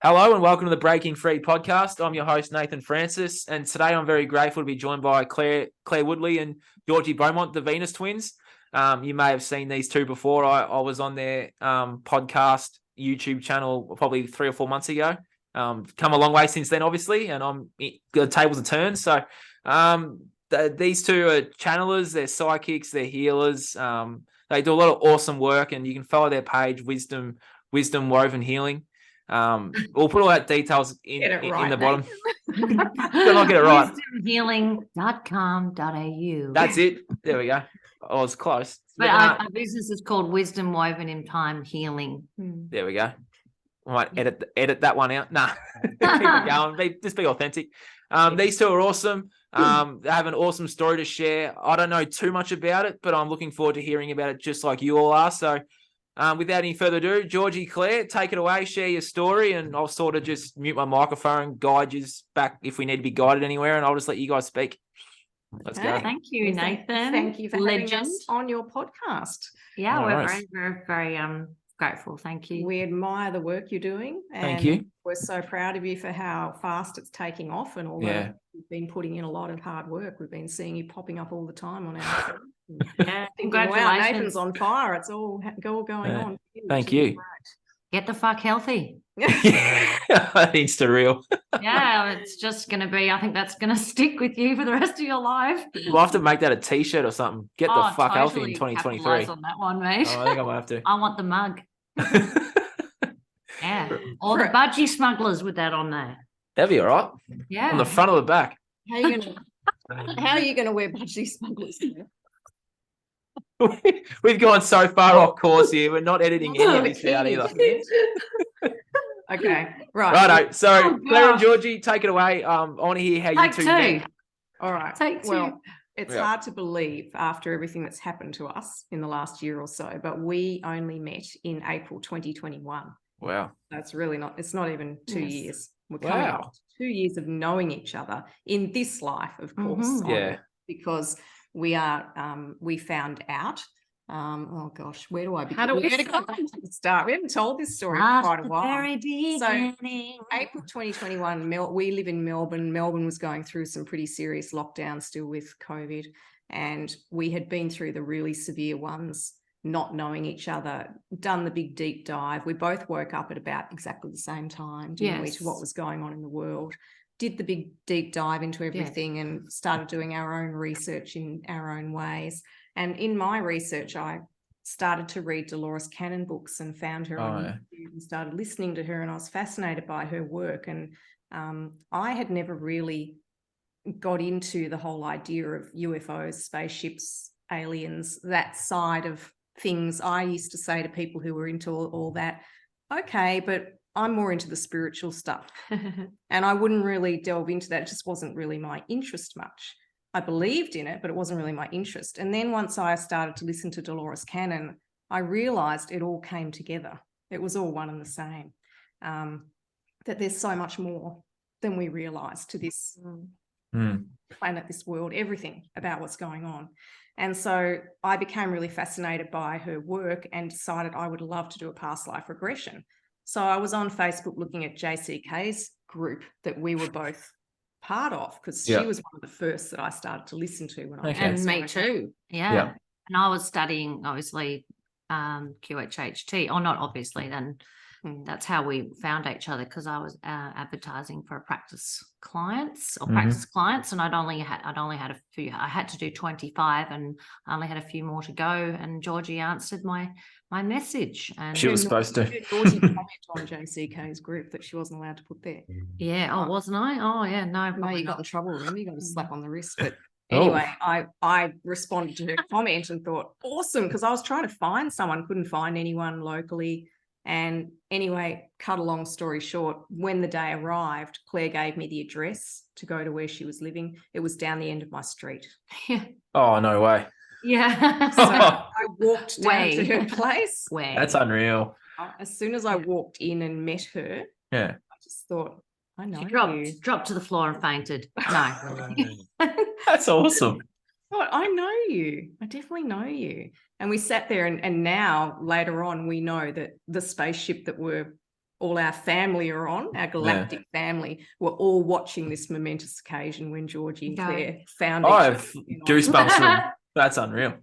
Hello and welcome to the Breaking Free podcast. I'm your host, Nathan Francis, and today I'm very grateful to be joined by Claire Woodley and Georgie Beaumont, the Venus twins. You may have seen these two before. I was on their podcast YouTube channel probably 3 or 4 months ago. Come a long way since then, obviously, and the tables are turned. So these two are channelers, they're psychics, they're healers. They do a lot of awesome work, and you can follow their page, Wisdom Woven Healing. We'll put all that details in the bottom. Still not get it right. wisdomhealing.com.au. That's it. There we go. I was close. But our business is called Wisdom Woven in Time Healing. There we go. I might edit that one out. Nah, keep it going. Just be authentic. These two are awesome. They have an awesome story to share. I don't know too much about it, but I'm looking forward to hearing about it just like you all are. So without any further ado, Georgie, Claire, take it away, share your story, and I'll sort of just mute my microphone, guide you back if we need to be guided anywhere, and I'll just let you guys speak. Let's go. Thank you, Nathan. Thank you for having us on your podcast. Yeah, we're very grateful. Thank you. We admire the work you're doing. And thank you. We're so proud of you for how fast it's taking off, and although you've been putting in a lot of hard work, we've been seeing you popping up all the time on our yeah, congratulations. Wow, Nathan's on fire. It's all going on. Thank you. Get the fuck healthy. Insta-real. Yeah, it's just going to be, I think that's going to stick with you for the rest of your life. We'll have to make that a t-shirt or something. Get the fuck healthy in 2023. On that one, mate. I think I might have to. I want the mug. Yeah. All the budgie smugglers with that on there. That'd be all right. Yeah. On the front or the back. How are you going to wear budgie smugglers? We've gone so far off course here. We're not editing any of this out either. Okay, right. Righto. So, Claire and Georgie, take it away. I want to hear how you two met. All right. Take two. Well, it's hard to believe after everything that's happened to us in the last year or so, but we only met in April 2021. Wow. That's really not, it's not even 2 years. We're coming up to 2 years of knowing each other in this life, of course. Yeah. Because we found out. Oh gosh, where do I begin? How do we start? We haven't told this story for quite a while. Very beginning. So April 2021, we live in Melbourne. Melbourne was going through some pretty serious lockdowns still with COVID, and we had been through the really severe ones, not knowing each other, done the big deep dive. We both woke up at about exactly the same time, didn't we, to what was going on in the world. Did the big deep dive into everything and started doing our own research in our own ways. And in my research, I started to read Dolores Cannon books and found her on YouTube and started listening to her, and I was fascinated by her work. And I had never really got into the whole idea of UFOs, spaceships, aliens, that side of things. I used to say to people who were into all that, okay, but I'm more into the spiritual stuff. And I wouldn't really delve into that. It just wasn't really my interest much. I believed in it, but it wasn't really my interest. And then once I started to listen to Dolores Cannon, I realized it all came together. It was all one and the same. That there's so much more than we realize to this planet, this world, everything about what's going on. And so I became really fascinated by her work and decided I would love to do a past life regression. So I was on Facebook looking at JCK's group that we were both part of, because she was one of the first that I started to listen to when I was and me too. Yeah. And I was studying obviously QHHT, or not obviously, then that's how we found each other, because I was advertising for practice clients, and I'd only had a few. I had to do 25 and I only had a few more to go, and Georgie answered my message, and she was supposed to. Georgie comment on JCK's group that she wasn't allowed to put there. Wasn't I? Oh yeah, no, you got in trouble. Remember, you got a slap on the wrist. But anyway, I responded to her comment and thought, awesome, because I was trying to find someone, couldn't find anyone locally. And anyway, cut a long story short, when the day arrived, Claire gave me the address to go to where she was living. It was down the end of my street. Oh, no way. Yeah. So I walked down to her place. That's unreal. As soon as I walked in and met her, I just thought, I know you. Dropped to the floor and fainted. No. That's awesome. I know you. I definitely know you. And we sat there, and now later on we know that the spaceship that we're all our family are on, our Galactic family, were all watching this momentous occasion when Georgie and Claire found each I other. have goosebumps. That's unreal.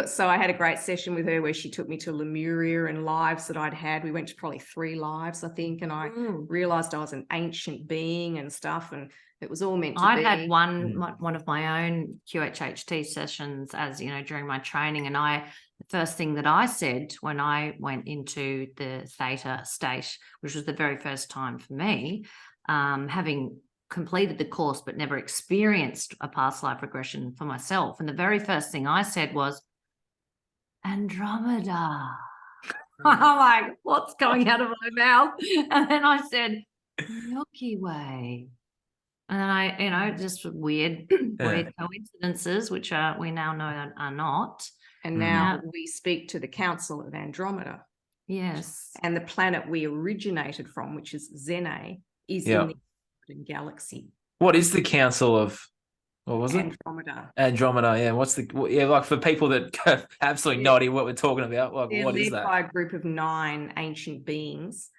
So I had a great session with her where she took me to Lemuria and lives that I'd had. We went to probably 3 lives, I think, and I realised I was an ancient being and stuff, and it was all meant to be. I'd had one of my own QHHT sessions, as you know, during my training, and the first thing that I said when I went into the theta state, which was the very first time for me, having completed the course but never experienced a past life regression for myself, and the very first thing I said was Andromeda. I'm like, what's going out of my mouth? And then I said Milky Way. And then I, you know, just weird coincidences, which we now know are not. And now we speak to the Council of Andromeda. Yes. And the planet we originated from, which is Xene, is in the galaxy. What is the Council of, what was Andromeda. it? Andromeda, yeah. What's the, like for people that have absolutely no idea what we're talking about, like They're what is led that? by a group of 9 ancient beings.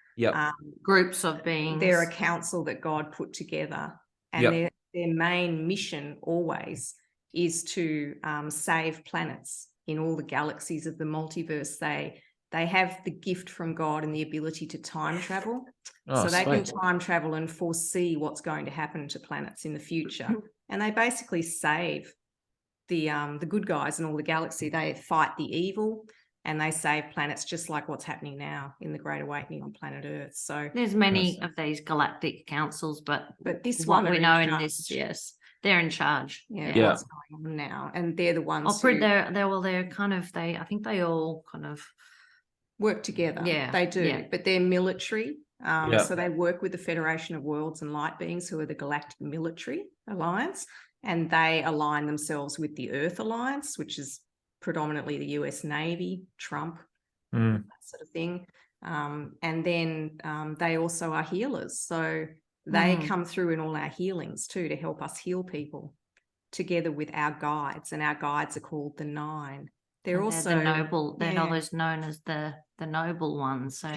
Groups of beings. They're a council that God put together. And their main mission always is to save planets in all the galaxies of the multiverse. They have the gift from God and the ability to time travel. So they can time travel and foresee what's going to happen to planets in the future. And they basically save the good guys in all the galaxy. They fight the evil and they save planets, just like what's happening now in the Great Awakening on planet Earth. So there's many of these galactic councils, but this what one we know in this, they're in charge. What's going on now, and they're the ones. They're kind of I think they all kind of work together. Yeah, they do. But they're military. So they work with the Federation of Worlds and Light Beings, who are the Galactic Military Alliance, and they align themselves with the Earth Alliance, which is predominantly the US Navy, Trump, that sort of thing. And then they also are healers. So they come through in all our healings too, to help us heal people together with our guides. And our guides are called the 9. They're also the noble, they're always known as the noble ones. So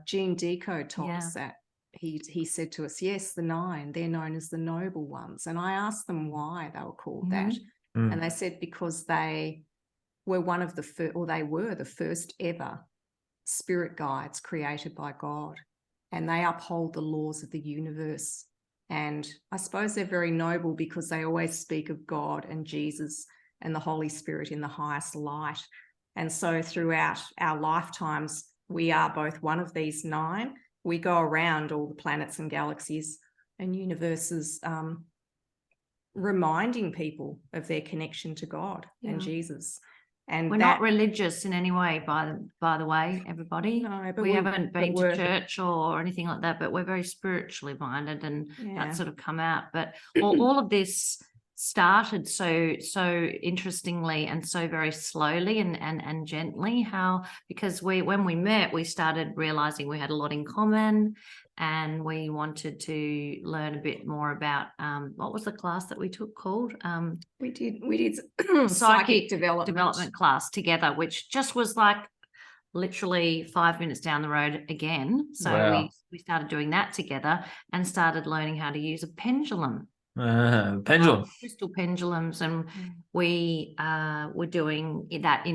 Gene Deco told us that. He said to us, yes, the 9, they're known as the noble ones. And I asked them why they were called that. And they said because they were one of the first, or they were the first ever spirit guides created by God, and they uphold the laws of the universe. And I suppose they're very noble because they always speak of God and Jesus and the Holy Spirit in the highest light. And so throughout our lifetimes, we are both one of these 9. We go around all the planets and galaxies and universes, reminding people of their connection to God and Jesus. And we're not religious in any way, by the way, everybody. No, but we haven't been to church or anything like that, but we're very spiritually minded, and that's sort of come out. But all of this started so interestingly and so very slowly and gently. Because when we met, we started realizing we had a lot in common, and we wanted to learn a bit more about what was the class that we took called? We did psychic development class together, which just was like literally 5 minutes down the road again. So we started doing that together and started learning how to use a pendulum. Crystal pendulums, and we were doing that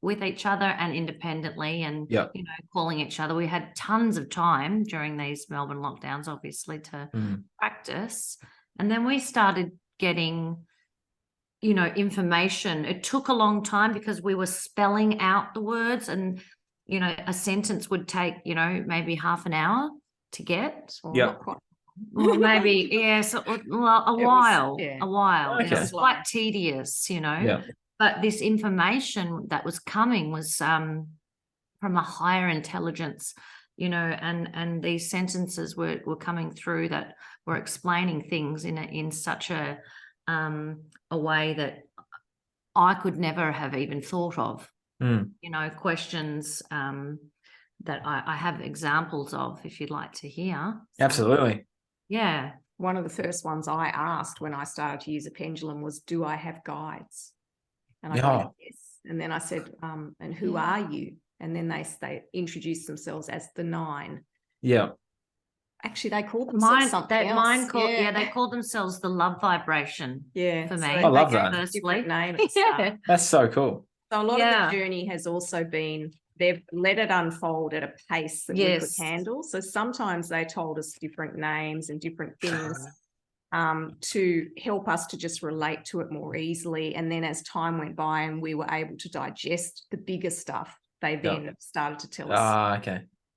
with each other and independently, and you know, calling each other. We had tons of time during these Melbourne lockdowns, obviously, to practice. And then we started getting, you know, information. It took a long time because we were spelling out the words, and you know, a sentence would take, you know, maybe half an hour to get. Or maybe a while. Okay. It's quite tedious, you know. But this information that was coming was from a higher intelligence, you know, and these sentences were coming through that were explaining things in such a way that I could never have even thought of. You know, questions that I have examples of, if you'd like to hear. Absolutely. Yeah. One of the first ones I asked when I started to use a pendulum was, do I have guides? And I got yes. And then I said, and who are you? And then they introduced themselves as the 9. Yeah. Actually, they called themselves something else. They called themselves the love vibration. Yeah. For me. So I love they that. gave a different name. Yeah. That's so cool. So a lot of the journey has also been, they've let it unfold at a pace that we could handle. So sometimes they told us different names and different things to help us to just relate to it more easily. And then as time went by and we were able to digest the bigger stuff, they then started to tell us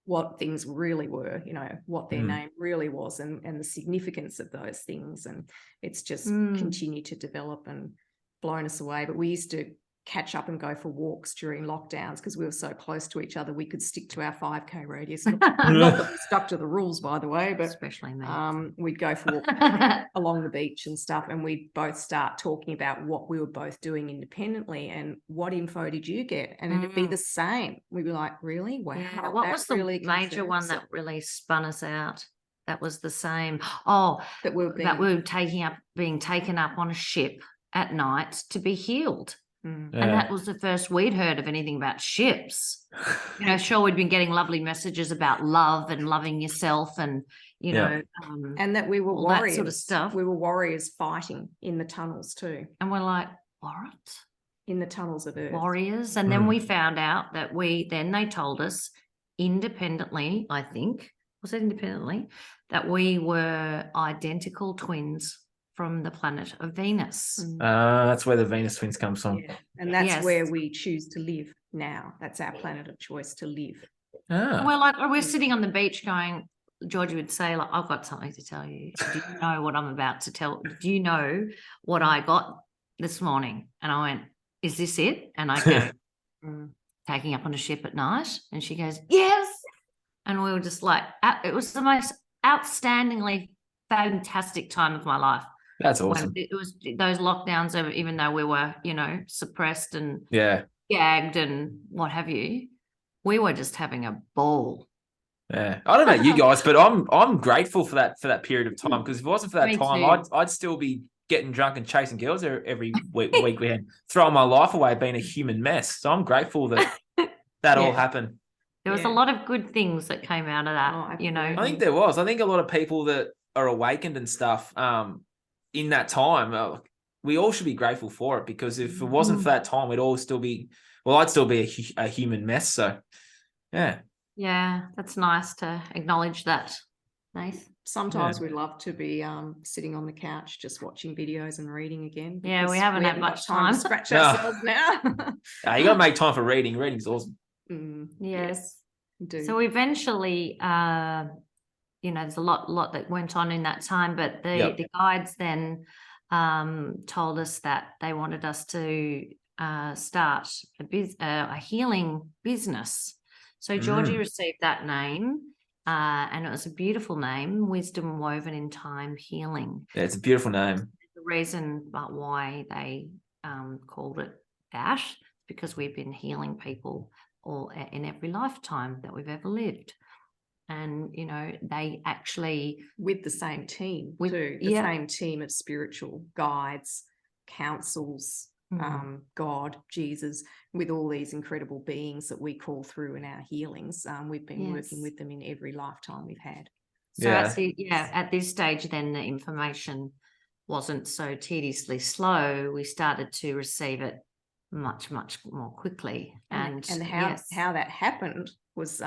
what things really were, you know, what their name really was and the significance of those things. And it's just continued to develop and blown us away. But we used to catch up and go for walks during lockdowns because we were so close to each other. We could stick to our 5K radius. Not that we stuck to the rules, by the way, but especially me. We'd go for walks along the beach and stuff, and we'd both start talking about what we were both doing independently and what info did you get, and it'd be the same. We'd be like, really? Wow. Yeah. What was the really major one that really spun us out? That was the same. That we were being taken up on a ship at night to be healed. Mm. And that was the first we'd heard of anything about ships. You know, sure, we'd been getting lovely messages about love and loving yourself and, you know. And that we were all warriors. that sort of stuff. We were warriors fighting in the tunnels too. And we're like, what? In the tunnels of Earth. Warriors. And then we found out that they told us independently, I think, was it independently, that we were identical twins from the planet of Venus. That's where the Venus twins comes from. Yeah. And that's where we choose to live now. That's our planet of choice to live. We're sitting on the beach going, Georgie would say, like, I've got something to tell you. Do you know what I'm about to tell? Do you know what I got this morning? And I went, is this it? And I go, taking up on a ship at night. And she goes, yes. And we were just like, it was the most outstandingly fantastic time of my life. That's awesome. When it was those lockdowns, even though we were, you know, suppressed and gagged and what have you, we were just having a ball. Yeah, I don't know you guys, but I'm grateful for that period of time, because if it wasn't for that time, I'd still be getting drunk and chasing girls every week we had, throwing my life away, being a human mess. So I'm grateful that all happened. There was a lot of good things that came out of that, you know. I think there was. I think a lot of people that are awakened and stuff in that time, we all should be grateful for it, because if it wasn't for that time, we'd all still be, I'd still be a human mess. So, yeah. Yeah, that's nice to acknowledge that, Nath. Sometimes we love to be sitting on the couch just watching videos and reading again. Yeah, we haven't had much time to scratch ourselves now. You got to make time for reading. Reading's awesome. Yes. Do. So eventually, you know, there's a lot that went on in that time, but the guides then told us that they wanted us to start a healing business. So Georgie received that name, and it was a beautiful name, Wisdom Woven in Time Healing. Yeah, it's a beautiful name. The reason why they called it that is because we've been healing people all in every lifetime that we've ever lived. And, you know, they actually... With the same team too. The same team of spiritual guides, councils, God, Jesus, with all these incredible beings that we call through in our healings. We've been working with them in every lifetime we've had. So at this stage, then the information wasn't so tediously slow. We started to receive it much more quickly. And how that happened was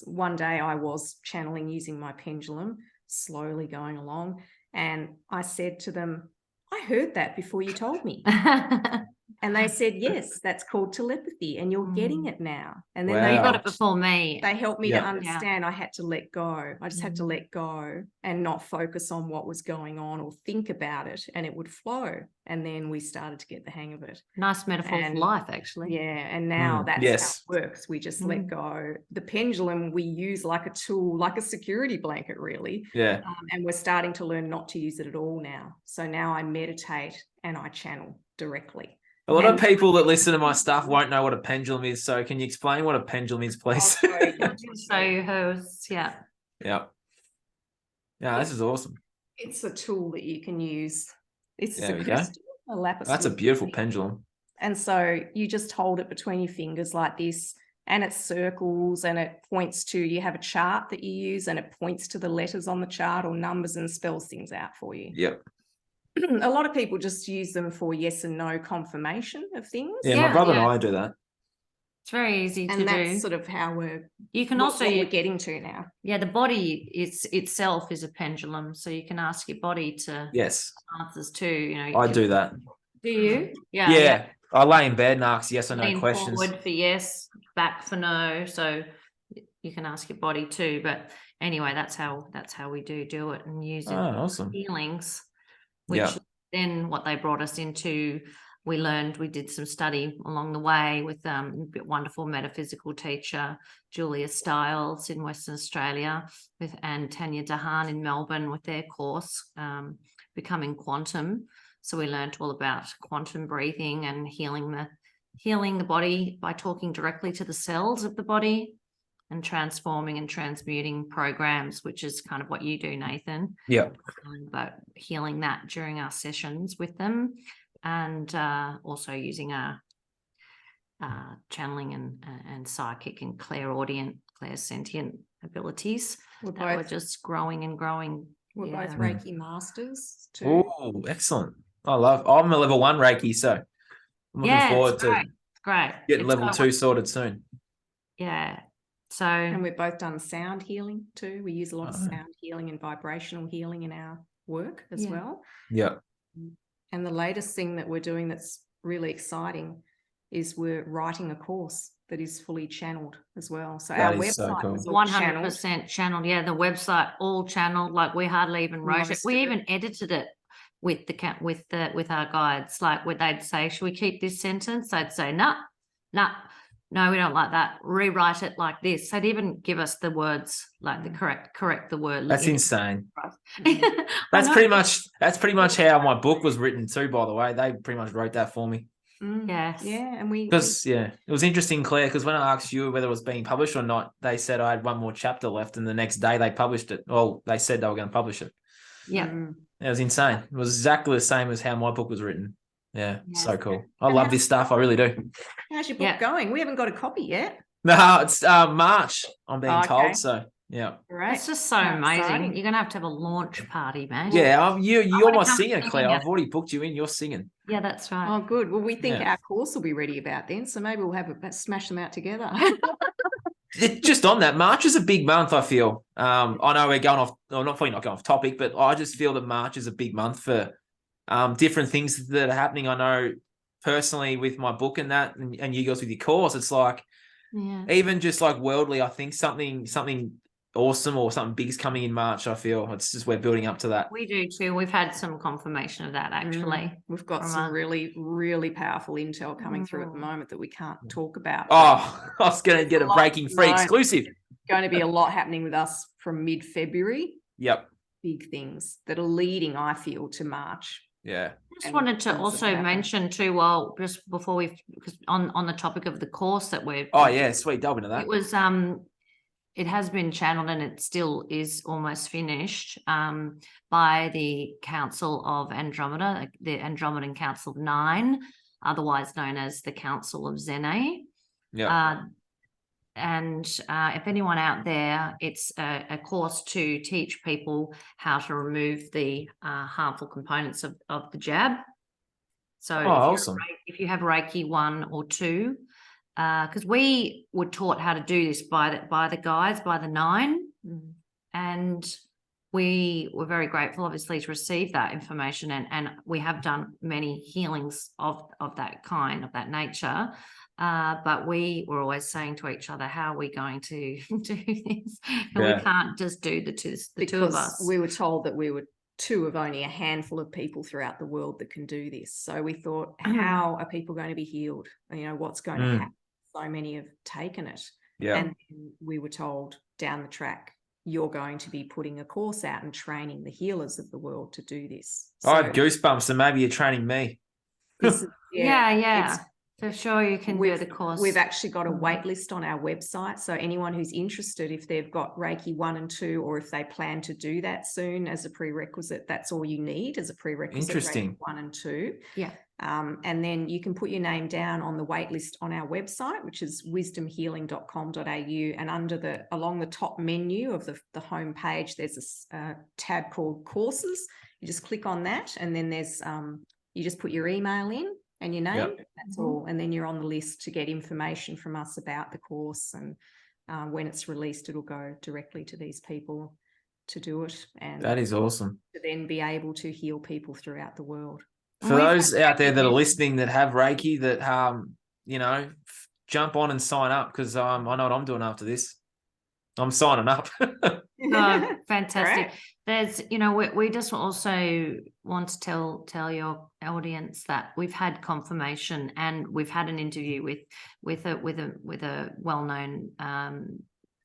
one day I was channeling using my pendulum, slowly going along, and I said to them, I heard that before you told me. And they said, yes, that's called telepathy, and you're getting it now. And then they got it before me. They helped me to understand I had to let go. I just had to let go and not focus on what was going on or think about it, and it would flow. And then we started to get the hang of it. Nice metaphor for life, actually. Yeah, and now that's how it works. We just let go. The pendulum we use like a tool, like a security blanket, really. Yeah. And we're starting to learn not to use it at all now. So now I meditate and I channel directly. A lot of people that listen to my stuff won't know what a pendulum is. So can you explain what a pendulum is, please? So hers, yeah. Yeah, this is awesome. It's a tool that you can use. It's there a crystal, a lapis. That's a beautiful pendulum. And so you just hold it between your fingers like this, and it circles and it points to, you have a chart that you use and it points to the letters on the chart or numbers and spells things out for you. Yep. A lot of people just use them for yes and no confirmation of things. Yeah, my brother and I do that. It's very easy to do. And that's sort of how you can what also we're getting to now. Yeah, the body itself is a pendulum, so you can ask your body to answers too. You know, I do that. Do you? Yeah. I lay in bed and ask yes or no Lean questions. Forward for yes, back for no. So you can ask your body too. But anyway, that's how we do it, and using awesome feelings, which then what they brought us into. We did some study along the way with a wonderful metaphysical teacher, Julia Stiles in Western Australia, and Tanya Dahan in Melbourne with their course, Becoming Quantum. So we learned all about quantum breathing and healing the body by talking directly to the cells of the body and transforming and transmuting programs, which is kind of what you do, Nathan. Yeah. But healing that during our sessions with them. And also using our channeling and psychic and clairsentient abilities. We're just growing and growing. We're both Reiki masters too. Oh, excellent. I'm a level 1 Reiki, so I'm looking forward to getting level 2 sorted soon. Yeah. So, and we've both done sound healing too. We use a lot of sound healing and vibrational healing in our work as well. Yeah. And the latest thing that we're doing that's really exciting is we're writing a course that is fully channeled as well. So our website was 100% channeled. Yeah, the website all channeled. Like we hardly even wrote it. We even edited it with our guides. Like where they'd say, "Should we keep this sentence?" They'd say, "No, we don't like that. Rewrite it like this." They'd even give us the words, like the correct the word. That's insane. That's pretty much how my book was written too, by the way. They pretty much wrote that for me. Yes. Yeah. And it was interesting, Claire, because when I asked you whether it was being published or not, they said I had one more chapter left, and the next day they published it. Well, they said they were going to publish it. Yeah. It was insane. It was exactly the same as how my book was written. Yeah, so cool. I love this stuff. I really do. How's your book going? We haven't got a copy yet. No, it's March, I'm being told. So, yeah. Right. It's just so amazing. Exciting. You're going to have a launch party, man. Yeah, you're my singer, Claire. I've already booked you in. You're singing. Yeah, that's right. Oh, good. Well, we think our course will be ready about then, so maybe we'll smash them out together. Just on that, March is a big month, I feel. I know we're going off, not going off topic, but I just feel that March is a big month for different things that are happening. I know personally with my book and that, and you guys with your course, it's like even just like worldly, I think something awesome or something big is coming in March. I feel it's just we're building up to that. We do too. We've had some confirmation of that actually. We've got some really, really powerful intel coming through at the moment that we can't talk about. Oh, I was going to get a breaking free exclusive. Going to be a lot happening with us from mid-February. Yep. Big things that are leading, I feel, to March. Yeah. I just wanted to also mention too, just before because on the topic of the course that we're sweet, delve into that. It was it has been channeled and it still is almost finished by the Council of Andromeda, the Andromedan Council of 9, otherwise known as the Council of Zene. Yeah. And if anyone out there, it's a course to teach people how to remove the harmful components of the jab. So awesome. If you have Reiki 1 or 2, because we were taught how to do this by the guides, by the 9, and we were very grateful, obviously, to receive that information, and we have done many healings of that kind, of that nature. But we were always saying to each other, how are we going to do this? And we can't just do the two of us. We were told that we were 2 of only a handful of people throughout the world that can do this. So we thought, how are people going to be healed? What's going to happen? So many have taken it. Yeah. And we were told down the track, you're going to be putting a course out and training the healers of the world to do this. I have goosebumps, and maybe you're training me. Yeah. For sure, you can do the course. We've actually got a wait list on our website. So anyone who's interested, if they've got Reiki 1 and 2, or if they plan to do that soon as a prerequisite, that's all you need as a prerequisite. Interesting. Reiki 1 and 2. Yeah. And then you can put your name down on the wait list on our website, which is wisdomhealing.com.au. And along the top menu of the home page, there's a tab called courses. You just click on that, and then there's you just put your email in and your name. Yep. That's all. And then you're on the list to get information from us about the course. And when it's released, it'll go directly to these people to do it. And That is awesome. to then be able to heal people throughout the world. For those out there that are listening that have Reiki, that jump on and sign up, because I know what I'm doing after this. I'm signing up. Oh, fantastic. Correct. There's, we just also want to tell your audience that we've had confirmation, and we've had an interview with a well-known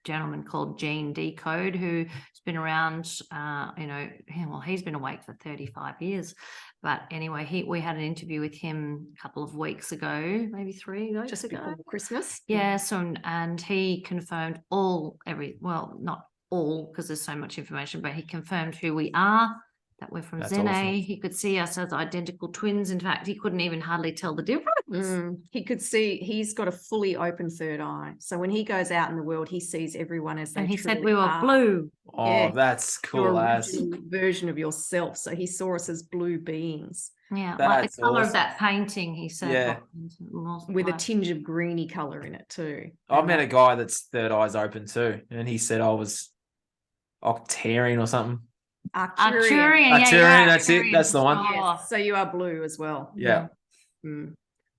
gentleman called Gene Decode, who's been around. He's been awake for 35 years. But anyway, we had an interview with him a couple of weeks ago, maybe 3 weeks Just ago. before Christmas. Yes, and he confirmed not all, because there's so much information, but he confirmed who we are, that we're from That's Zen A. awesome. He could see us as identical twins. In fact, he couldn't even hardly tell the difference. He could see, he's got a fully open third eye. So when he goes out in the world, he sees everyone as they And he said truly we were are. blue. Oh, Yeah. that's cool. Your As original version of yourself. So he saw us as blue beings Yeah, like That's the color awesome. of that painting, he said. Yeah. with a tinge of greeny color in it too. I've met a guy that's third eye's open too, and he said I was Octarian or something. Arcturian. Arcturian, that's it. That's the one. Yes, so you are blue as well. Yeah.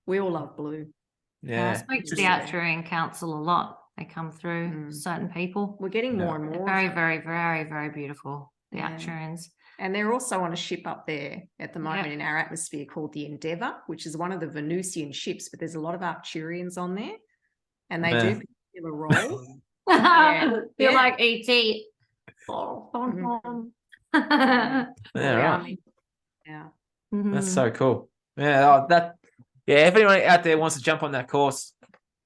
We all love blue. Yeah, I Yeah. speak to the Interesting. Arcturian Council a lot. They come through, certain people. We're getting Yeah. more and They're more. very, very, very, very beautiful, the Yeah. Arcturians. And they're also on a ship up there at the moment in our atmosphere called the Endeavour, which is one of the Venusian ships, but there's a lot of Arcturians on there, and they do particular roles. Feel Yeah. like E.T. Yeah, right. Yeah. That's so cool. Yeah, if anyone out there wants to jump on that course,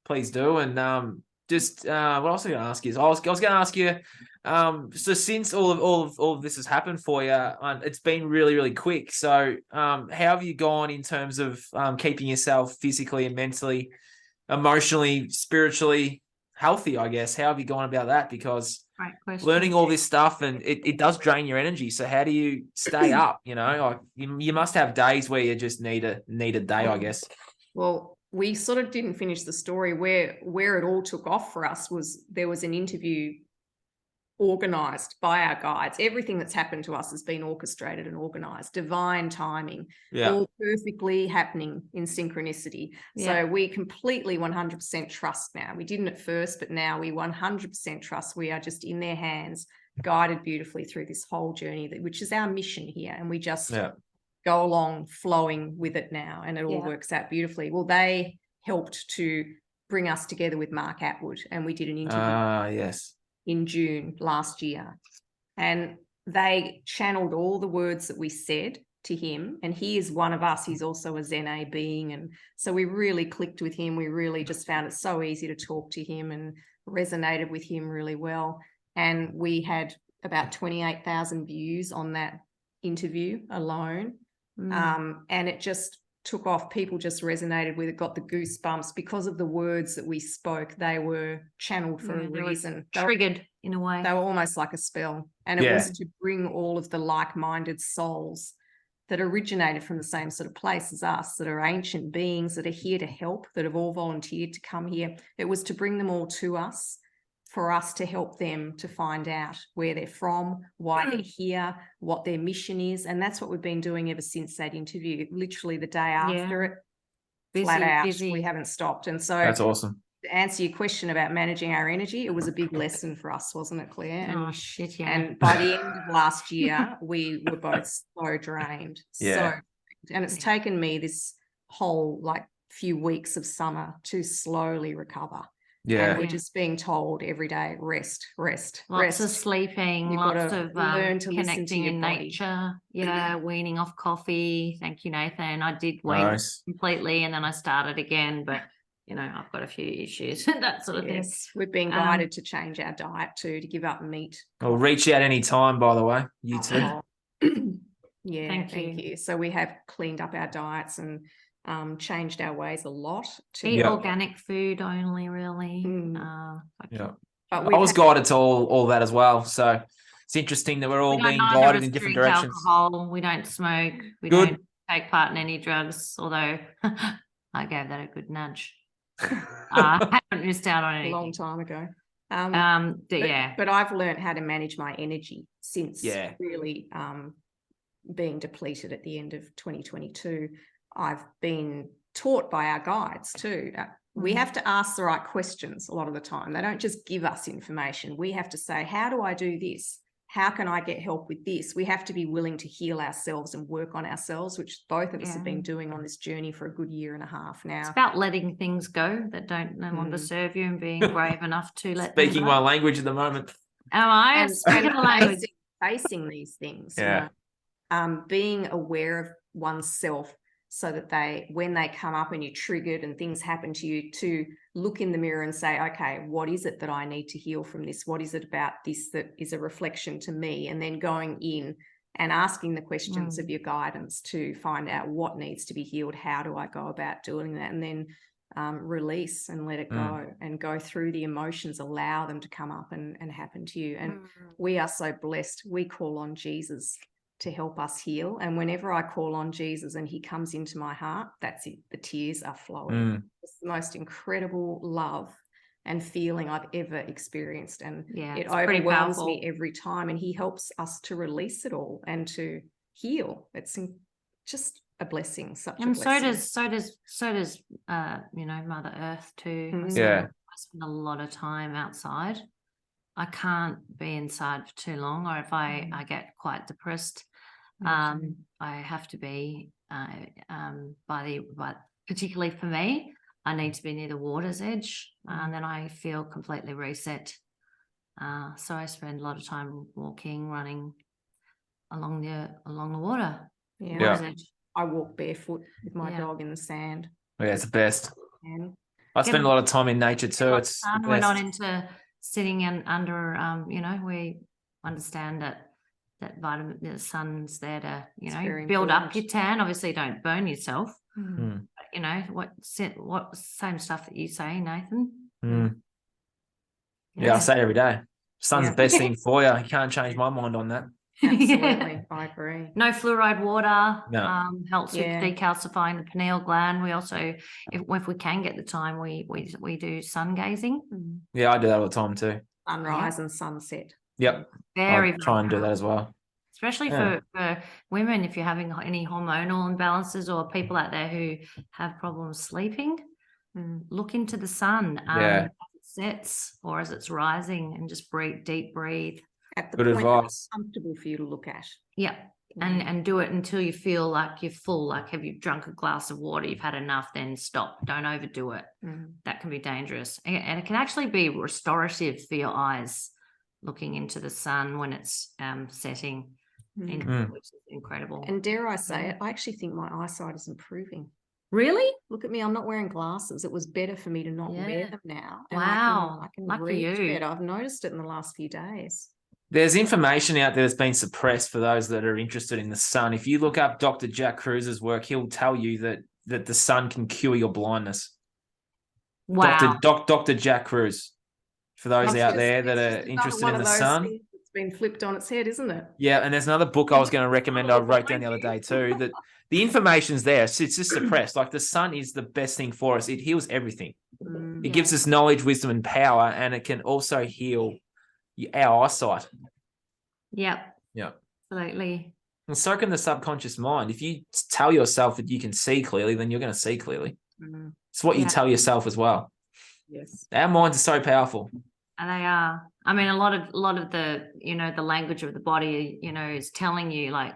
please do. And what else was I going to ask you? I was going to ask you, so since all of this has happened for you, it's been really, really quick. So how have you gone in terms of keeping yourself physically and mentally, emotionally, spiritually healthy, I guess? How have you gone about that? Because learning all this stuff, and it does drain your energy. So how do you stay up? Like you must have days where you just need a day, I guess. Well, we sort of didn't finish the story. Where it all took off for us was there was an interview organized by our guides. Everything that's happened to us has been orchestrated and organized, divine timing, all perfectly happening in synchronicity. So we completely 100% trust now. We didn't at first, but now we 100% trust. We are just in their hands, guided beautifully through this whole journey, which is our mission here. And we just go along flowing with it now, and it all works out beautifully. Well, they helped to bring us together with Mark Atwood, and we did an interview in June last year, and they channeled all the words that we said to him, and he is one of us. He's also a Zen A being, and so we really clicked with him. We really just found it so easy to talk to him and resonated with him really well, and we had about 28,000 views on that interview alone. And it just took off. People just resonated with it, got the goosebumps because of the words that we spoke. They were channeled for a reason. Triggered in a way. They were almost like a spell. And it was to bring all of the like-minded souls that originated from the same sort of place as us, that are ancient beings that are here to help, that have all volunteered to come here. It was to bring them all to us, for us to help them to find out where they're from, why they're here, what their mission is. And that's what we've been doing ever since that interview. Literally the day after it, flat out, we haven't stopped. And so that's awesome. To answer your question about managing our energy, it was a big lesson for us, wasn't it, Claire? And by the end of last year, we were both so drained. And it's taken me this whole few weeks of summer to slowly recover. And we're Yeah. just being told every day, rest, rest, Lots rest. of sleeping, You've lots gotta of learn to listen to connecting your in body. nature. Yeah, weaning off coffee. Thank you, Nathan. I did wean Nice. completely, and then I started again, but I've got a few issues, that sort of thing. Yes, we've been guided to change our diet too, to give up meat. I'll reach out any time, by the way. You too. alcohol. Yeah, Thank thank you. you. So we have cleaned up our diets and changed our ways a lot to Eat Yeah. organic food only, really. Yeah. But I was guided to all that as well. So it's interesting that we're all We don't being neither guided of us in different drink directions. alcohol. We don't smoke. We Good. don't take part in any drugs, although I gave that a good nudge. I haven't missed out on a anything. long time ago. But I've learned how to manage my energy since Yeah. really being depleted at the end of 2022. I've been taught by our guides too. We have to ask the right questions a lot of the time. They don't just give us information. We have to say, how do I do this? How can I get help with this? We have to be willing to heal ourselves and work on ourselves, which both of us have been doing on this journey for a good year and a half now. it's about letting things go that don't no longer serve you and being brave enough to let them Speaking go. my language at the moment. Am I? And Speaking the language. facing these things. Yeah. Being aware of oneself so that when they come up and you're triggered and things happen to you, to look in the mirror and say, okay, what is it that I need to heal from this? What is it about this that is a reflection to me? And then going in and asking the questions of your guidance to find out what needs to be healed. How do I go about doing that? And then release and let it go and go through the emotions, allow them to come up and happen to you. And we are so blessed. We call on Jesus to help us heal. And whenever I call on Jesus and he comes into my heart, that's it. The tears are flowing. It's the most incredible love and feeling I've ever experienced. And it overwhelms me every time. And he helps us to release it all and to heal. It's just a blessing, such a blessing. So does Mother Earth too. Yeah. I spend a lot of time outside. I can't be inside for too long, or if I get quite depressed, I have to be particularly for me, I need to be near the water's edge, and then I feel completely reset. So I spend a lot of time walking, running along the water. Water's edge. I walk barefoot with my dog in the sand. Yeah, it's the best. And I spend a lot of time in nature too. It's the best. We're not into sitting under. We understand that the sun's there to build up your tan. Obviously, don't burn yourself. But, what same stuff that you say, Nathan? Yeah, I say it every day. Sun's the best thing for you. You can't change my mind on that. Absolutely, I agree. No fluoride water. No. Helps with decalcifying the pineal gland. We also, if we can get the time, we do sun gazing. Yeah, I do that all the time too. Sunrise and sunset. Yep. Very I try and do that as well. Especially for women, if you're having any hormonal imbalances or people out there who have problems sleeping, look into the sun as it sets or as it's rising, and just deep breathe. At the Good point advice. that's comfortable for you to look at. Yeah. And do it until you feel like you're full. Like, have you drunk a glass of water, you've had enough, then stop. Don't overdo it. That can be dangerous. And it can actually be restorative for your eyes, looking into the sun when it's setting, which is incredible. And dare I say it, I actually think my eyesight is improving. Really? Look at me, I'm not wearing glasses. It was better for me to not wear them now. And Wow. I can Lucky read you. better. I've noticed it in the last few days. There's information out there that's been suppressed for those that are interested in the sun. If you look up Dr. Jack Cruz's work, he'll tell you that the sun can cure your blindness. Wow. Dr. Jack Cruz. For those out there that are interested in the sun. It's been flipped on its head, isn't it? Yeah, and there's another book I was going to recommend I wrote down the other day too, that the information's there. It's just suppressed. Like, the sun is the best thing for us. It heals everything. It gives us knowledge, wisdom, and power, and it can also heal our eyesight. Yep. Yeah. Absolutely. And so can the subconscious mind. If you tell yourself that you can see clearly, then you're going to see clearly. It's what you tell yourself as well. Yes. Our minds are so powerful. And they are. I mean, a lot of the, the language of the body, is telling you, like,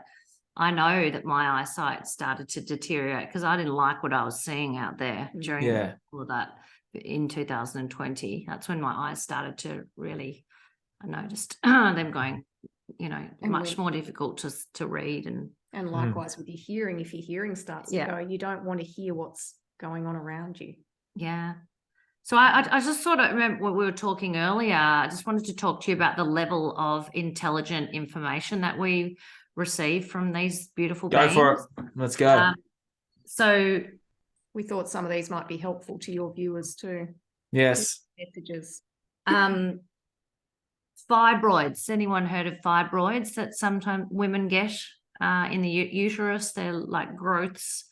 I know that my eyesight started to deteriorate because I didn't like what I was seeing out there during all of that. in 2020. That's when my eyes started to really, I noticed them going, much more difficult to read. And likewise with your hearing, if your hearing starts to go, you don't want to hear what's going on around you. Yeah. So I just sort of remember what we were talking earlier. I just wanted to talk to you about the level of intelligent information that we receive from these beautiful beings. Go for it. Let's go. So we thought some of these might be helpful to your viewers too. Yes. Messages. Fibroids. Anyone heard of fibroids that sometimes women get in the uterus? They're like growths.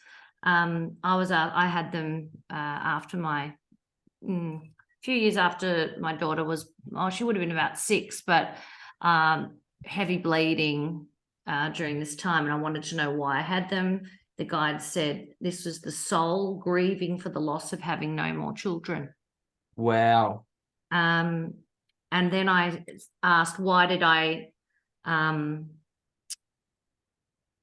I had them after my few years after my daughter was, she would have been about 6, but heavy bleeding during this time, and I wanted to know why I had them. The guide said this was the soul grieving for the loss of having no more children. Wow. And then I asked, why did I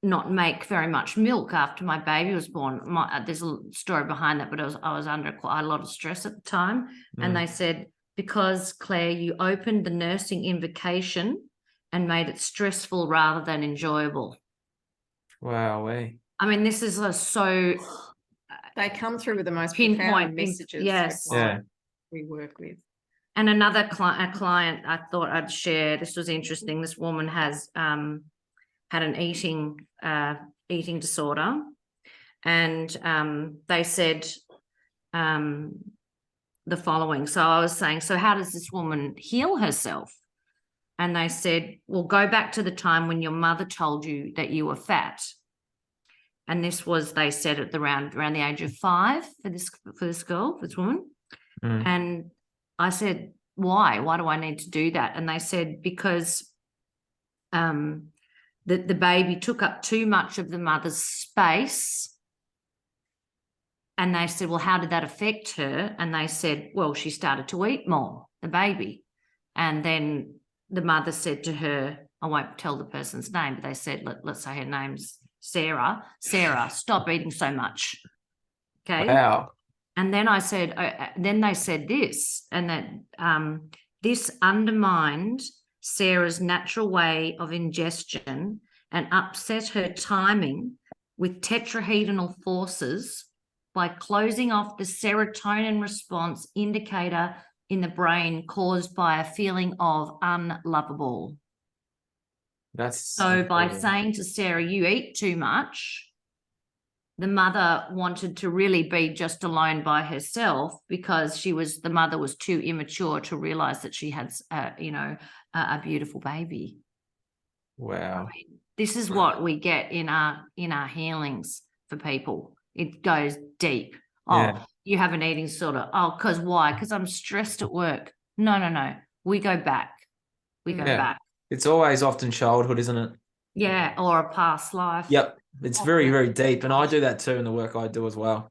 not make very much milk after my baby was born? There's a story behind that, but I was under quite a lot of stress at the time. And they said, because, Claire, you opened the nursing invocation and made it stressful rather than enjoyable. Wow. I mean, this is so... They come through with the most pinpoint profound messages. Yes. We work with. And another client I thought I'd share, this was interesting. This woman has had an eating disorder, and they said the following. So I was saying, so how does this woman heal herself? And they said, well, go back to the time when your mother told you that you were fat. And this was, they said, at around the age of 5 for this girl, this woman. And I said, why? Why do I need to do that? And they said, because the baby took up too much of the mother's space. And they said, well, how did that affect her? And they said, well, she started to eat more, the baby. And then the mother said to her, I won't tell the person's name, but they said, let's say her name's Sarah, stop eating so much. Okay. Wow. And then I said, then they said this, and that this undermined Sarah's natural way of ingestion and upset her timing with tetrahedral forces by closing off the serotonin response indicator in the brain caused by a feeling of unlovable. That's so by saying to Sarah, you eat too much, the mother wanted to really be just alone by herself because the mother was too immature to realize that she had, a beautiful baby. Wow. I mean, this is what we get in our healings for people. It goes deep. You have an eating disorder. Because why? Because I'm stressed at work. No. We go back. We go back. It's always often childhood, isn't it? Yeah, or a past life. Yep. It's very, very deep. And I do that too in the work I do as well.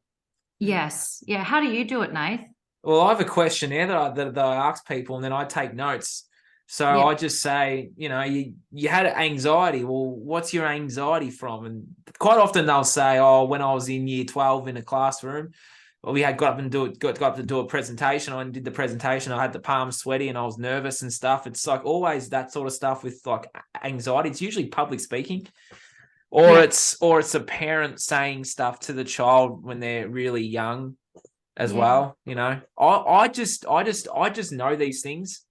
Yes. Yeah. How do you do it, Nath? Well, I have a questionnaire that I ask people, and then I take notes. So I just say, you had anxiety. Well, what's your anxiety from? And quite often they'll say, when I was in year 12 in a classroom, we had got up to do a presentation. I did the presentation. I had the palms sweaty and I was nervous and stuff. It's like always that sort of stuff with like anxiety. It's usually public speaking, or it's a parent saying stuff to the child when they're really young as well. I just know these things.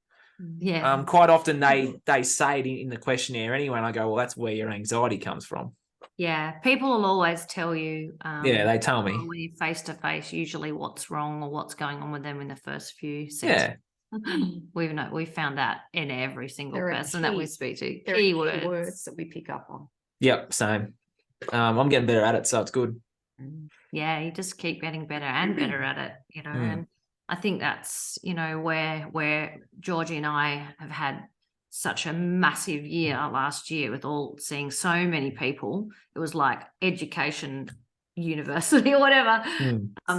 Yeah. Quite often they say it in the questionnaire anyway, and I go, well, that's where your anxiety comes from. Yeah, people will always tell you. They tell me when you're face to face, usually what's wrong or what's going on with them in the first few seconds. We've found that in every single person that we speak to. Key words that we pick up on. Yep, same. I'm getting better at it, so it's good. Yeah, you just keep getting better and better at it, and I think that's, where Georgie and I have had such a massive year last year with seeing so many people. It was like education university or whatever.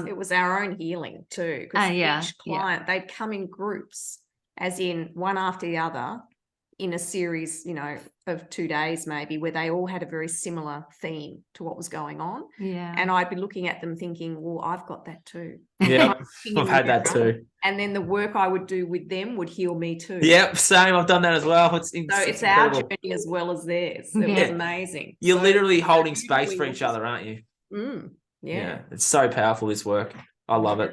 It was our own healing too. Because each client, they'd come in groups, as in one after the other, in a series, you know, of 2 days maybe, where they all had a very similar theme to what was going on. Yeah. And I'd be looking at them thinking, well, I've got that too. Yeah, Looking in I've the had that mirror, too. And then the work I would do with them would heal me too. Yep, same. I've done that as well. It's So our incredible. journey as well as theirs. It was Yeah. amazing. You're So literally holding beautifully space for each other, aren't you? Yeah. It's so powerful, this work. I love it.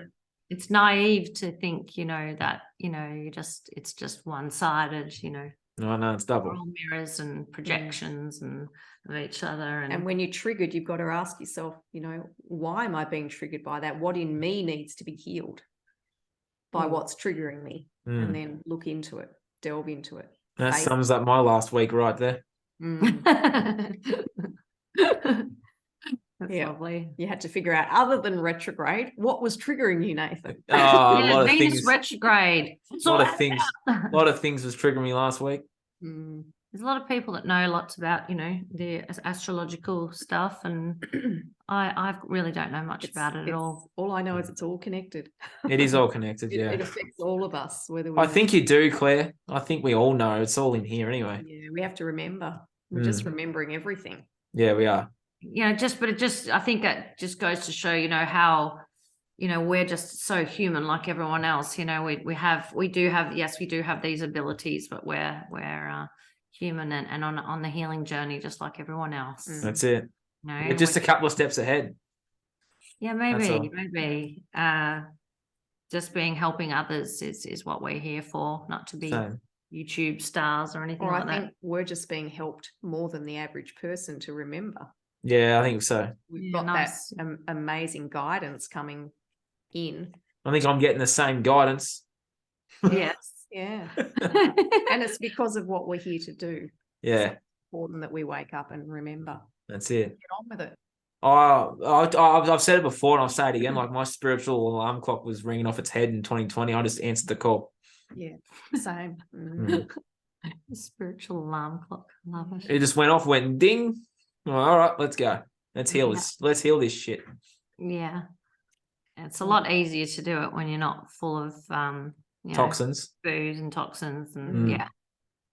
It's naive to think, you know, that, you know, it's just one-sided, you know. No, it's double. We're all mirrors and projections and of each other. And when you're triggered, you've got to ask yourself, you know, why am I being triggered by that? What in me needs to be healed by what's triggering me? And then look into it, delve into it. That sums up my last week right there. That's lovely. You had to figure out, other than retrograde, what was triggering you, Nathan? Oh, a lot of Venus things. retrograde. A lot of things was triggering me last week. There's a lot of people that know lots about, you know, the astrological stuff, and I really don't know much about it at all. All I know is it's all connected. It is all connected, yeah. It affects all of us, whether we I think you do, Claire. I think we all know. It's all in here anyway. Yeah, we have to remember. We're just remembering everything. Yeah, we are. Yeah, I think that just goes to show, you know, how, you know, we're just so human like everyone else. You know, we do have these abilities, but we're human and on the healing journey just like everyone else. That's it. You know, we're just a couple of steps ahead. Yeah, maybe. Just helping others is what we're here for, not to be YouTube stars or anything like that. I think we're just being helped more than the average person to remember. Yeah, I think so. We've got that amazing guidance coming in. I think I'm getting the same guidance. Yes. Yeah. And it's because of what we're here to do. Yeah. It's important that we wake up and remember. That's it. Get on with it. I've said it before and I'll say it again. Like, my spiritual alarm clock was ringing off its head in 2020. I just answered the call. Yeah, same. The spiritual alarm clock. Love it. It just went off, went ding. All right, let's go. Let's heal this. Let's heal this shit. Yeah. It's a lot easier to do it when you're not full of toxins, booze and toxins and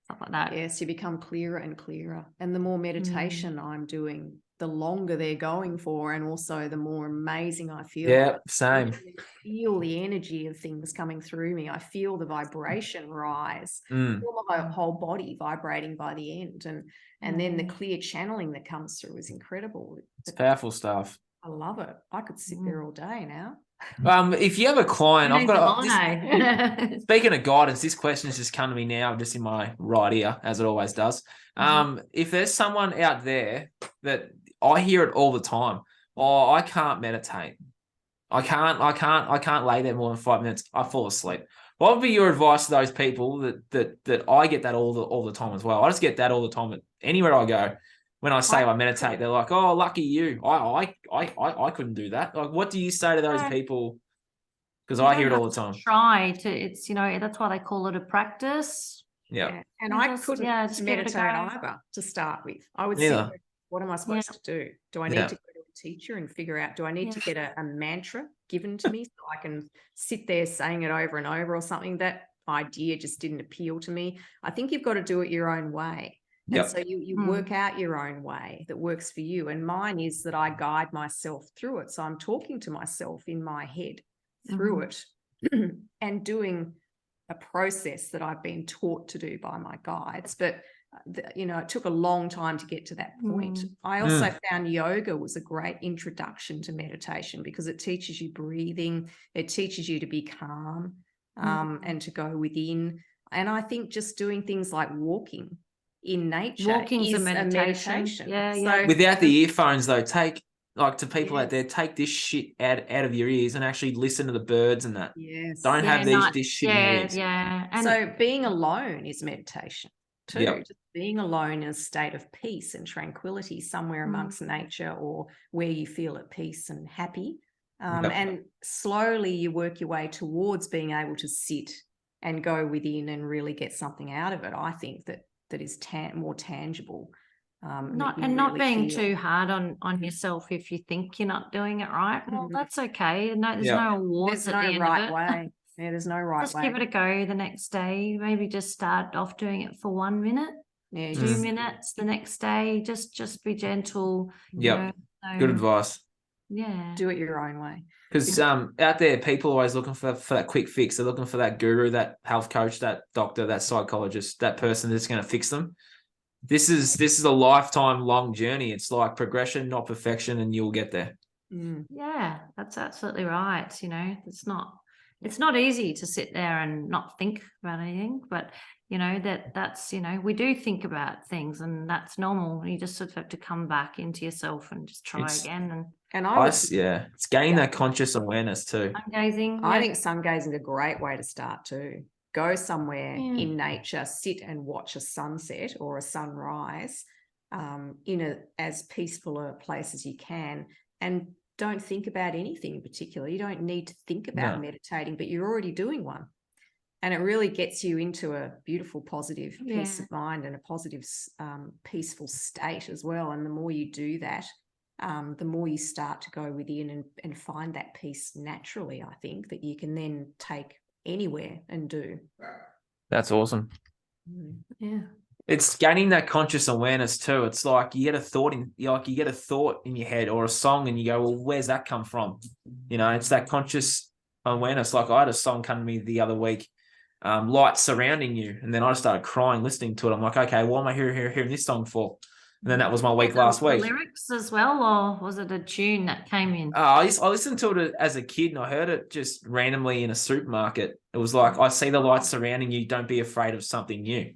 stuff like that. Yes, you become clearer and clearer. And the more meditation I'm doing, the longer they're going for, and also the more amazing I feel. Yeah, same. I feel the energy of things coming through me. I feel the vibration rise. I feel my whole body vibrating by the end. And then the clear channeling that comes through is incredible. It's powerful stuff. I love it. I could sit there all day now. If you have a client, I've got speaking of guidance, this question has just come to me now, just in my right ear, as it always does. If there's someone out there that I hear it all the time, I can't meditate. I can't lay there more than 5 minutes. I fall asleep. What would be your advice to those people that I get that all the time as well? I just get that all the time anywhere I go. When I say I meditate, they're like, "Oh, lucky you! I couldn't do that." Like, what do you say to those people? Because I hear it all the time. It's that's why they call it a practice. Yeah. And I couldn't meditate either to start with. I would say, what am I supposed to do? Do I need to go to a teacher and figure out? Do I need to get a mantra given to me so I can sit there saying it over and over or something? That idea just didn't appeal to me. I think you've got to do it your own way. And so you work out your own way that works for you. And mine is that I guide myself through it. So I'm talking to myself in my head through it and doing a process that I've been taught to do by my guides. But, it took a long time to get to that point. I also found yoga was a great introduction to meditation because it teaches you breathing. It teaches you to be calm and to go within. And I think just doing things like walking in nature is a meditation. Yeah. Without the earphones, though, take out there, take this shit out of your ears and actually listen to the birds and that. Yes. Don't have this shit in your ears. Yeah. And so being alone is meditation too. Just being alone in a state of peace and tranquility somewhere amongst nature or where you feel at peace and happy. And slowly you work your way towards being able to sit and go within and really get something out of it. I think that is more tangible. Not really being too hard on yourself if you think you're not doing it right. Well, that's okay. No, there's no awards at the end of it. Way. Yeah, there's no right Just way. give it a go the next day. Maybe just start off doing it for 1 minute, Yeah, 2 minutes the next day. Just be gentle. Yep. So, Good advice. Yeah. do it your own way. Because out there, people are always looking for that quick fix. They're looking for that guru, that health coach, that doctor, that psychologist, that person that's going to fix them. This is a lifetime long journey. It's like progression, not perfection, and you'll get there. Yeah, that's absolutely right. It's not easy to sit there and not think about anything, but that's we do think about things, and that's normal. You just sort of have to come back into yourself and just try again. And it's gaining that conscious awareness too. Sungazing. I think sungazing is a great way to start too. Go somewhere in nature, sit and watch a sunset or a sunrise in as peaceful a place as you can, and don't think about anything in particular. You don't need to think about meditating, but you're already doing one. And it really gets you into a beautiful, positive peace of mind and a positive, peaceful state as well. And the more you do that, the more you start to go within and find that peace naturally, I think, that you can then take anywhere and do. That's awesome. Yeah. It's gaining that conscious awareness too. It's like you get a thought in your head or a song, and you go, well, where's that come from? It's that conscious awareness. Like I had a song come to me the other week, Light Surrounding You, and then I started crying listening to it. I'm like, okay, what am I hearing this song for? And then that was my week last week. Lyrics as well, or was it a tune that came in? I listened to it as a kid, and I heard it just randomly in a supermarket. It was like, I see the light surrounding you. Don't be afraid of something new.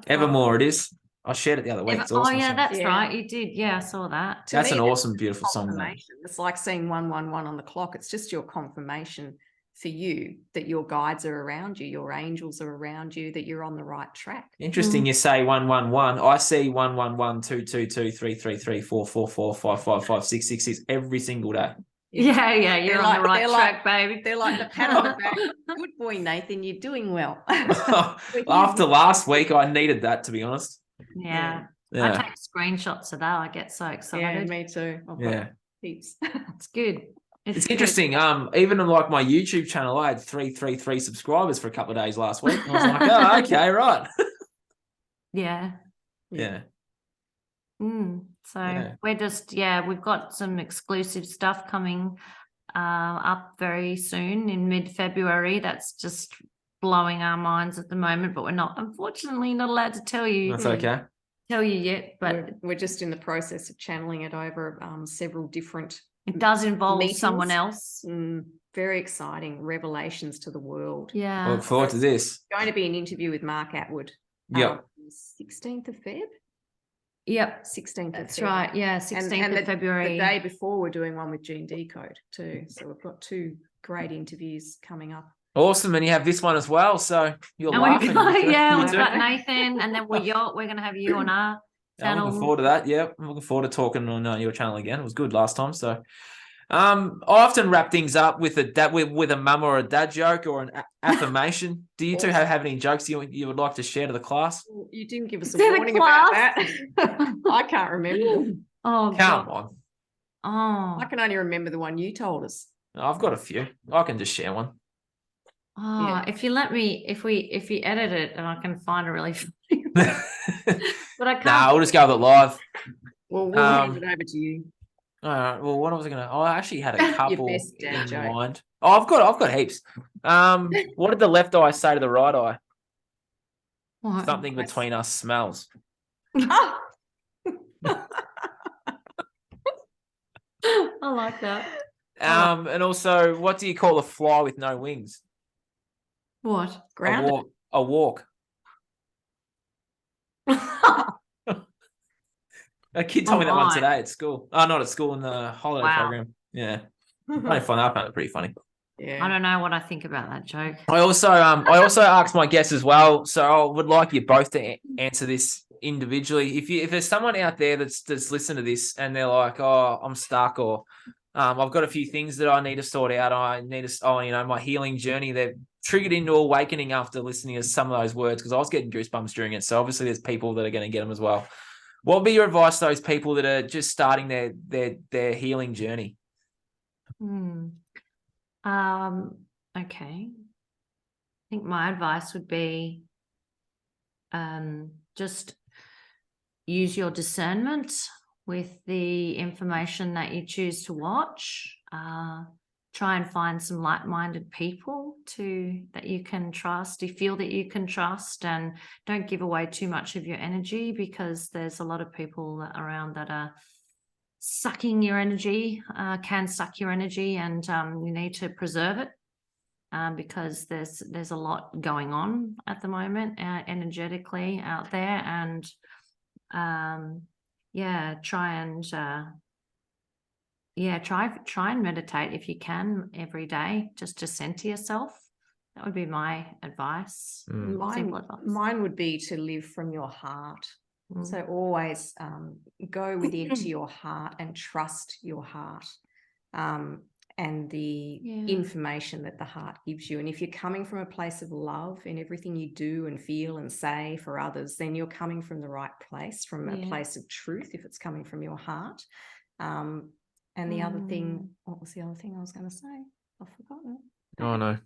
Evermore, it is. I shared it the other week. It's awesome. Oh, yeah, that's right. You did. Yeah, I saw that. That's an awesome, beautiful song. It's like seeing 111 on the clock. It's just your confirmation for you that your guides are around you, your angels are around you, that you're on the right track. Interesting. You say 111. I see 111, 222, 333, 444, 555, 666 every single day. Yeah, you're on the right track, baby. They're like the pat on the back. Good boy, Nathan. You're doing well. After last week, I needed that, to be honest. Yeah. I take screenshots of that. I get so excited. Yeah, me too. I've got heaps. It's good. It's interesting. Even on like my YouTube channel, I had 333 subscribers for a couple of days last week. I was like, oh, okay, right. Yeah. So we're just, we've got some exclusive stuff coming up very soon in mid-February. That's just blowing our minds at the moment, but we're unfortunately not allowed to tell you. That's okay. Tell you yet, but we're just in the process of channeling it over several different. It does involve meetings. Someone else. Very exciting revelations to the world. Yeah. I look forward to this. It's going to be an interview with Mark Atwood. Yep. 16th of Feb. Yep. 16th. That's right. Yeah. 16th of February. The day before, we're doing one with Gene Decode too. So we've got two great interviews coming up. Awesome. And you have this one as well. So you're laughing. We've got Nathan, and then we're going to have you on our channel. I'm looking forward to that. Yeah. I'm looking forward to talking on your channel again. It was good last time. So I often wrap things up with a mum or a dad joke or an affirmation. Do you two have any jokes you would like to share to the class? You didn't give us a warning about that. I can't remember. Oh, come on. Oh, I can only remember the one you told us. I've got a few. I can just share one. Oh, if you let me, if you edit it, and I can find a really funny one. But I can't. Nah, we'll just go with it live. Well, we'll hand it over to you. All right. Well, what was I gonna? I actually had a couple in joke. mind. Oh, I've got heaps. What did the left eye say to the right eye? What? Something between us smells. I like that. And also, what do you call a fly with no wings? What? Grounded. A walk. A kid told me that one today at school. Oh, not at school, in the holiday program. Yeah. I find that pretty funny. Yeah. I don't know what I think about that joke. I also asked my guests as well, so I would like you both to answer this individually. If there's someone out there that's listened to this and they're like, oh, I'm stuck, or I've got a few things that I need to sort out. My healing journey. They've triggered into awakening after listening to some of those words, because I was getting goosebumps during it. So obviously there's people that are going to get them as well. What would be your advice to those people that are just starting their healing journey? Okay. I think my advice would be just use your discernment with the information that you choose to watch. Try and find some like-minded people that you can trust, you feel that you can trust, and don't give away too much of your energy, because there's a lot of people around that are sucking your energy, can suck your energy, and you need to preserve it. Because there's a lot going on at the moment energetically out there, and try and meditate if you can every day, just to center yourself. That would be my advice. Simple advice. Mine would be to live from your heart. So always go within to your heart and trust your heart. And the information that the heart gives you. And if you're coming from a place of love in everything you do and feel and say for others, then you're coming from the right place, from a place of truth, if it's coming from your heart. And the other thing, what was the other thing I was going to say? I've forgotten. Oh, no.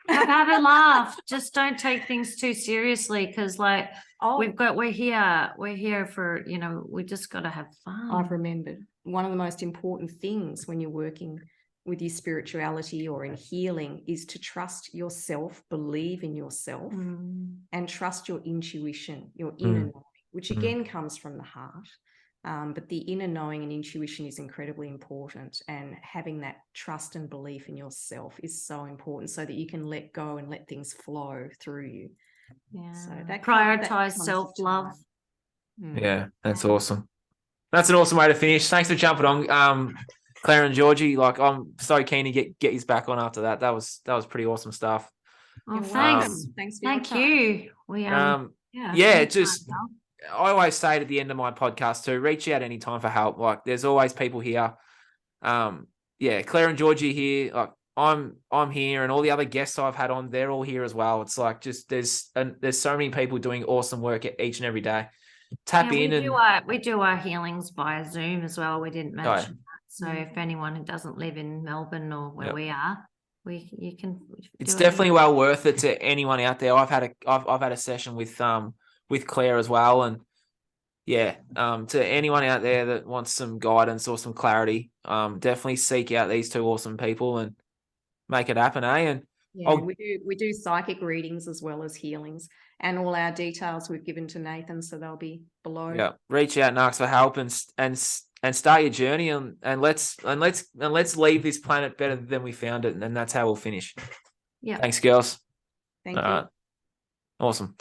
Have a laugh. Just don't take things too seriously, because we're here for, we just got to have fun. I've remembered one of the most important things when you're working with your spirituality or in healing is to trust yourself, believe in yourself, and trust your intuition, your inner knowing, which again comes from the heart. But the inner knowing and intuition is incredibly important, and having that trust and belief in yourself is so important, so that you can let go and let things flow through you. Yeah. So that prioritize self-love. Yeah, that's awesome. That's an awesome way to finish. Thanks for jumping on, Claire and Georgie. Like, I'm so keen to get you back on after that. That was pretty awesome stuff. Well, thanks. Thanks for Thank your time. you. Just I always say it at the end of my podcast too, reach out anytime for help. Like, there's always people here. Claire and Georgie here. Like, I'm here, and all the other guests I've had on, they're all here as well. It's like, just there's so many people doing awesome work each and every day. Tap in. We do our healings via Zoom as well. We didn't mention that. So if anyone who doesn't live in Melbourne or where we are, you can. It's definitely well worth it to anyone out there. I've had a session with Claire as well, and to anyone out there that wants some guidance or some clarity, definitely seek out these two awesome people and make it happen, eh? And we do psychic readings as well as healings, and all our details we've given to Nathan, so they'll be below. Yeah, reach out and ask for help, and start your journey, and let's leave this planet better than we found it, and that's how we'll finish. Yeah. Thanks, girls. Thank you. Awesome.